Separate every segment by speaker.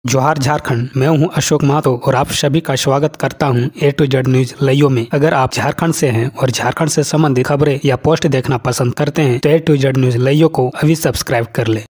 Speaker 1: जोहार झारखंड। मैं हूं अशोक महतो और आप सभी का स्वागत करता हूं ए टू जेड न्यूज लइयो में। अगर आप झारखंड से हैं और झारखंड से संबंधित खबरें या पोस्ट देखना पसंद करते हैं तो ए टू जेड न्यूज लइयो को अभी सब्सक्राइब कर ले।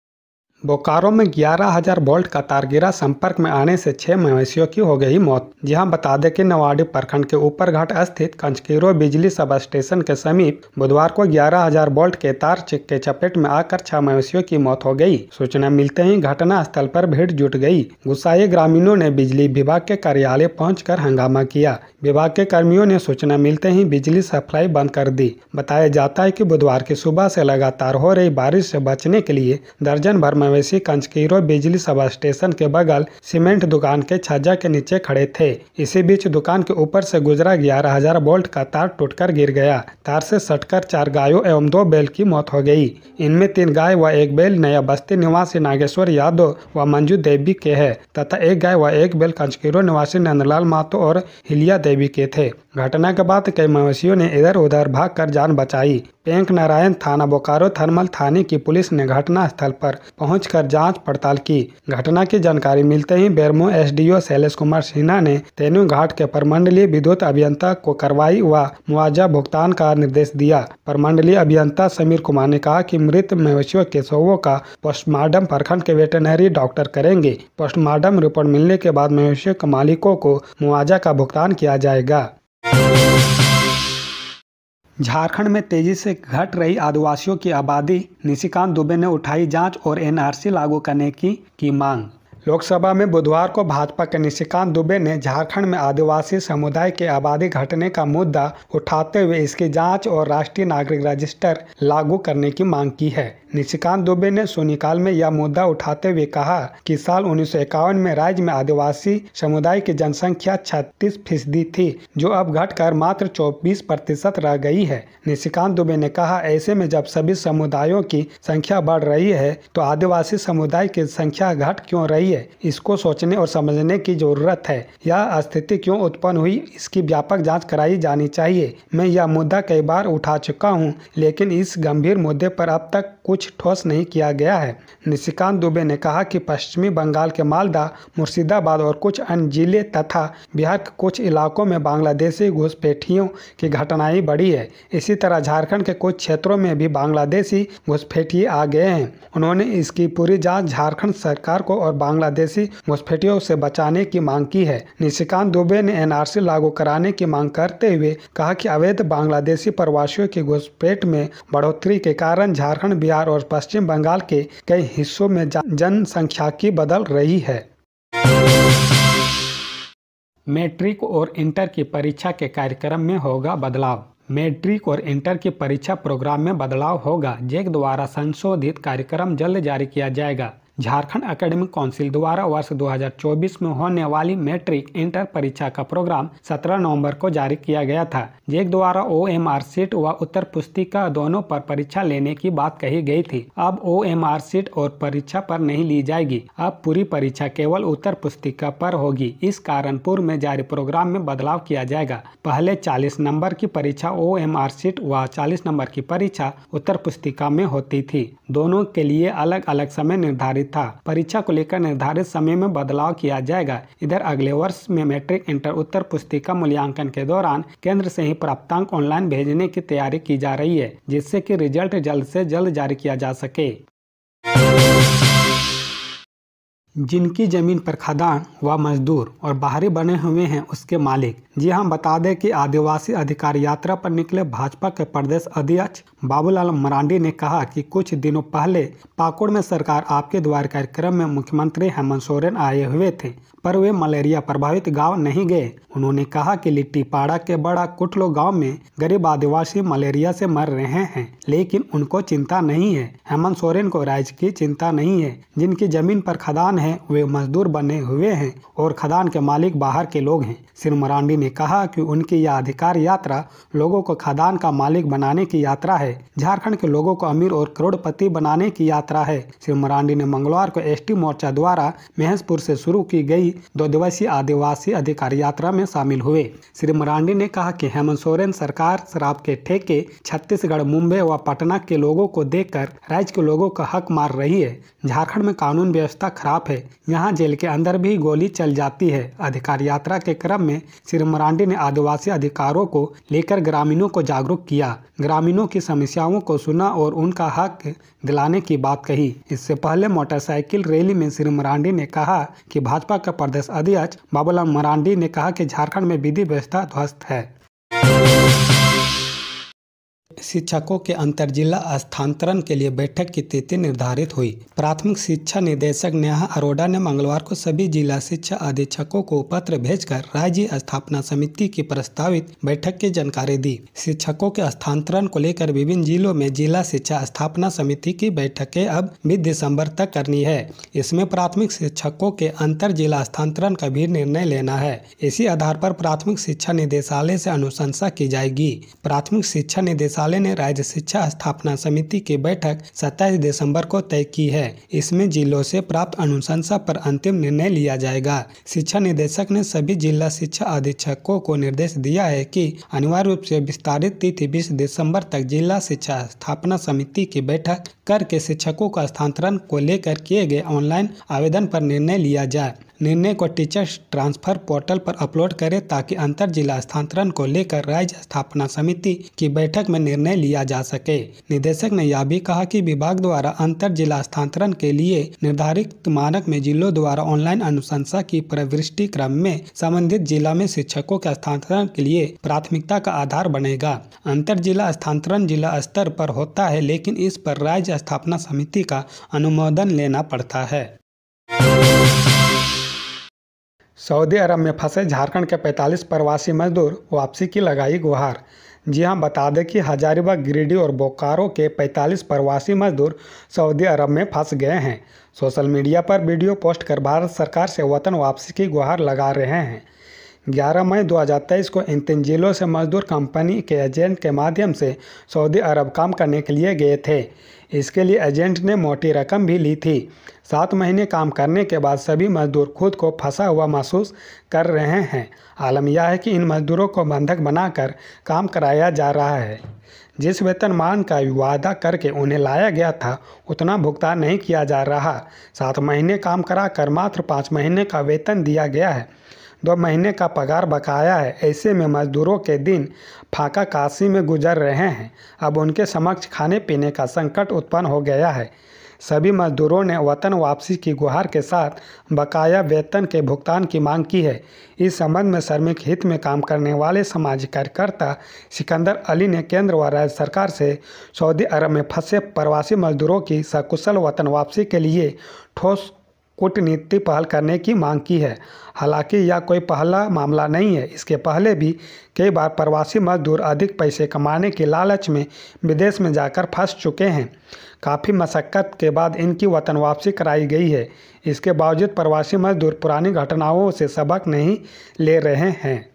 Speaker 1: बोकारो में 11,000 वोल्ट का तार गिरा, संपर्क में आने से 6 मवेशियों की हो गई मौत। जी हां, बता दें कि नवाड़ी प्रखंड के ऊपर घाट स्थित कंचकीरो बिजली सब स्टेशन के समीप बुधवार को 11,000 वोल्ट के तार के चपेट में आकर 6 मवेशियों की मौत हो गई। सूचना मिलते ही घटना स्थल पर भीड़ जुट गई। गुस्साए ग्रामीणों ने बिजली विभाग के कार्यालय पहुंचकर हंगामा किया। विभाग के कर्मियों ने सूचना मिलते ही बिजली सप्लाई बंद कर दी। बताया जाता है कि बुधवार की सुबह से लगातार हो रही बारिश से बचने के लिए दर्जन भर मवेशी कंचकीरो बिजली सब स्टेशन के बगल सीमेंट दुकान के छज्जा के नीचे खड़े थे। इसी बीच दुकान के ऊपर से गुजरा 11,000 वोल्ट का तार टूटकर गिर गया। तार से सटकर 4 गायों एवं 2 बैल की मौत हो गई। इनमें 3 गाय व 1 बैल नया बस्ती निवासी नागेश्वर यादव व मंजू देवी के है तथा 1 गाय व 1 बैल कंचकीरो निवासी नंदलाल महतो और हिलिया देवी के थे। घटना के बाद कई मवेशियों ने इधर उधर भागकर जान बचाई। पेंक नारायण थाना बोकारो थर्मल थाने की पुलिस ने घटना स्थल पर पहुंचकर जांच पड़ताल की। घटना की जानकारी मिलते ही बेरमो एसडीओ शैलेश कुमार सिन्हा ने तेनू घाट के प्रमंडलीय विद्युत अभियंता को कार्रवाई व मुआवजा भुगतान का निर्देश दिया। प्रमंडलीय अभियंता समीर कुमार ने कहा कि मृत मवेशियों के शवों का पोस्टमार्टम प्रखंड के वेटरनरी डॉक्टर करेंगे। पोस्टमार्टम रिपोर्ट मिलने के बाद मवेशियों के मालिकों को मुआवजा का भुगतान किया जाएगा। झारखंड में तेजी से घट रही आदिवासियों की आबादी, निशिकांत दुबे ने उठाई जांच और एनआरसी लागू करने की मांग। लोकसभा में बुधवार को भाजपा के निशिकांत दुबे ने झारखंड में आदिवासी समुदाय की आबादी घटने का मुद्दा उठाते हुए इसकी जांच और राष्ट्रीय नागरिक रजिस्टर लागू करने की मांग की है। निशिकांत दुबे ने शून्यकाल में यह मुद्दा उठाते हुए कहा कि साल 1951 में राज्य में आदिवासी समुदाय की जनसंख्या 36% थी, जो अब घटकर मात्र 24% रह गई है। निशिकांत दुबे ने कहा, ऐसे में जब सभी समुदायों की संख्या बढ़ रही है तो आदिवासी समुदाय की संख्या घट क्यों रही है, इसको सोचने और समझने की जरूरत है। यह स्थिति क्यों उत्पन्न हुई, इसकी व्यापक जांच कराई जानी चाहिए। मैं यह मुद्दा कई बार उठा चुका हूं, लेकिन इस गंभीर मुद्दे पर अब तक कुछ ठोस नहीं किया गया है। निशिकांत दुबे ने कहा कि पश्चिमी बंगाल के मालदा, मुर्शिदाबाद और कुछ अन्य जिले तथा बिहार के कुछ इलाकों में बांग्लादेशी घुसपैठियों की घटनाएं बढ़ी है। इसी तरह झारखंड के कुछ क्षेत्रों में भी बांग्लादेशी घुसपैठिए आ गए हैं। उन्होंने इसकी पूरी जांच झारखंड सरकार को और बांग्लादेशी घुसपैठियों से बचाने की मांग की है। निशिकांत दुबे ने एनआरसी लागू कराने की मांग करते हुए कहा कि अवैध बांग्लादेशी प्रवासियों की घुसपैठ में बढ़ोतरी के कारण झारखंड, बिहार और पश्चिम बंगाल के कई हिस्सों में जनसंख्या की बदल रही है। मैट्रिक और इंटर की परीक्षा के कार्यक्रम में होगा बदलाव। मैट्रिक और इंटर की परीक्षा प्रोग्राम में बदलाव होगा। जेक द्वारा संशोधित कार्यक्रम जल्द जारी किया जाएगा। झारखंड एकेडमिक काउंसिल द्वारा वर्ष 2024 में होने वाली मैट्रिक इंटर परीक्षा का प्रोग्राम 17 नवंबर को जारी किया गया था। जेक द्वारा OMR सीट व उत्तर पुस्तिका दोनों पर परीक्षा लेने की बात कही गई थी। अब OMR सीट और परीक्षा पर नहीं ली जाएगी। अब पूरी परीक्षा केवल उत्तर पुस्तिका पर होगी। इस कारण पूर्व में जारी प्रोग्राम में बदलाव किया जाएगा। पहले 40 नंबर की परीक्षा OMR सीट व 40 नंबर की परीक्षा उत्तर पुस्तिका में होती थी। दोनों के लिए अलग अलग समय निर्धारित था। परीक्षा को लेकर निर्धारित समय में बदलाव किया जाएगा। इधर अगले वर्ष में मैट्रिक इंटर उत्तर पुस्तिका मूल्यांकन के दौरान केंद्र से ही प्राप्तांक ऑनलाइन भेजने की तैयारी की जा रही है, जिससे कि रिजल्ट जल्द से जल्द जारी किया जा सके। जिनकी जमीन पर खदान व मजदूर और बाहरी बने हुए हैं उसके मालिक। जी हाँ, बता दें कि आदिवासी अधिकार यात्रा पर निकले भाजपा के प्रदेश अध्यक्ष बाबूलाल मरांडी ने कहा कि कुछ दिनों पहले पाकुड़ में सरकार आपके द्वार कार्यक्रम में मुख्यमंत्री हेमंत सोरेन आए हुए थे, पर वे मलेरिया प्रभावित गांव नहीं गए। उन्होंने कहा कि लिट्टीपाड़ा के बड़ा कुटलो गांव में गरीब आदिवासी मलेरिया से मर रहे हैं, लेकिन उनको चिंता नहीं है। हेमंत सोरेन को राज्य की चिंता नहीं है। जिनकी जमीन पर खदान है वे मजदूर बने हुए हैं और खदान के मालिक बाहर के लोग हैं। श्री मरांडी ने कहा कि उनकी यह अधिकार यात्रा लोगों को खदान का मालिक बनाने की यात्रा है। झारखंड के लोगों को अमीर और करोड़पति बनाने की यात्रा है। श्री मरांडी ने मंगलवार को एसटी मोर्चा द्वारा महेशपुर से शुरू की गई 2 दिवसीय आदिवासी अधिकार यात्रा में शामिल हुए। श्री मरांडी ने कहा कि हेमंत सोरेन सरकार शराब के ठेके छत्तीसगढ़, मुंबई व पटना के लोगों को देकर राज्य के लोगों का हक मार रही है। झारखंड में कानून व्यवस्था खराब है। यहाँ जेल के अंदर भी गोली चल जाती है। अधिकार यात्रा के क्रम में श्री मरांडी ने आदिवासी अधिकारों को लेकर ग्रामीणों को जागरूक किया, ग्रामीणों की समस्याओं को सुना और उनका हक दिलाने की बात कही। इससे पहले मोटरसाइकिल रैली में श्री मरांडी ने कहा कि भाजपा के प्रदेश अध्यक्ष बाबूलाल मरांडी ने कहा कि झारखंड में विधि व्यवस्था ध्वस्त है। शिक्षकों के अंतर जिला स्थानांतरण के लिए बैठक की तिथि निर्धारित हुई। प्राथमिक शिक्षा निदेशक नेहा अरोड़ा ने मंगलवार को सभी जिला शिक्षा अधीक्षकों को पत्र भेजकर राज्य स्थापना समिति की प्रस्तावित बैठक की जानकारी दी। शिक्षकों के स्थानांतरण को लेकर विभिन्न जिलों में जिला शिक्षा स्थापना समिति की बैठकें अब 20 दिसंबर तक करनी है। इसमें प्राथमिक शिक्षकों के अंतर जिला स्थानांतरण का भी निर्णय लेना है। इसी आधार पर प्राथमिक शिक्षा निदेशालय से अनुशंसा की जाएगी। प्राथमिक शिक्षा निदेशालय ने राज्य शिक्षा स्थापना समिति की बैठक 27 दिसंबर को तय की है। इसमें जिलों से प्राप्त अनुशंसा पर अंतिम निर्णय लिया जाएगा। शिक्षा निदेशक ने सभी जिला शिक्षा अधीक्षकों को निर्देश दिया है कि अनिवार्य रूप से विस्तारित तिथि 20 दिसंबर तक जिला शिक्षा स्थापना समिति की बैठक करके शिक्षकों का स्थानांतरण को लेकर किए गए ऑनलाइन आवेदन पर निर्णय लिया जाए। निर्णय को टीचर्स ट्रांसफर पोर्टल पर अपलोड करें ताकि अंतर जिला स्थानांतरण को लेकर राज्य स्थापना समिति की बैठक में निर्णय लिया जा सके। निदेशक ने यह भी कहा कि विभाग द्वारा अंतर जिला स्थानांतरण के लिए निर्धारित मानक में जिलों द्वारा ऑनलाइन अनुशंसा की प्रविष्टि क्रम में संबंधित जिला में शिक्षकों के स्थानांतरण के लिए प्राथमिकता का आधार बनेगा। अंतर जिला स्थानांतरण जिला स्तर पर होता है, लेकिन इस पर राज्य स्थापना समिति का अनुमोदन लेना पड़ता है। सऊदी अरब में फंसे झारखंड के 45 प्रवासी मजदूर वापसी की लगाई गुहार। जी हां, बता दें कि हजारीबाग, गिरिडीह और बोकारो के 45 प्रवासी मजदूर सऊदी अरब में फंस गए हैं। सोशल मीडिया पर वीडियो पोस्ट कर भारत सरकार से वतन वापसी की गुहार लगा रहे हैं। 11 मई 2023 को इन 3 जिलों से मजदूर कंपनी के एजेंट के माध्यम से सऊदी अरब काम करने के लिए गए थे। इसके लिए एजेंट ने मोटी रकम भी ली थी। 7 महीने काम करने के बाद सभी मजदूर खुद को फंसा हुआ महसूस कर रहे हैं। आलम यह है कि इन मजदूरों को बंधक बनाकर काम कराया जा रहा है। जिस वेतनमान का वादा करके उन्हें लाया गया था उतना भुगतान नहीं किया जा रहा। 7 महीने काम कराकर मात्र 5 महीने का वेतन दिया गया है। 2 महीने का पगार बकाया है। ऐसे में मजदूरों के दिन फाका काशी में गुजर रहे हैं। अब उनके समक्ष खाने पीने का संकट उत्पन्न हो गया है। सभी मजदूरों ने वतन वापसी की गुहार के साथ बकाया वेतन के भुगतान की मांग की है। इस संबंध में श्रमिक हित में काम करने वाले सामाजिक कार्यकर्ता सिकंदर अली ने केंद्र व राज्य सरकार से सऊदी अरब में फंसे प्रवासी मजदूरों की सकुशल वतन वापसी के लिए ठोस कूटनीति पहल करने की मांग की है। हालांकि यह कोई पहला मामला नहीं है। इसके पहले भी कई बार प्रवासी मजदूर अधिक पैसे कमाने के लालच में विदेश में जाकर फंस चुके हैं। काफ़ी मशक्क़त के बाद इनकी वतन वापसी कराई गई है। इसके बावजूद प्रवासी मजदूर पुरानी घटनाओं से सबक नहीं ले रहे हैं।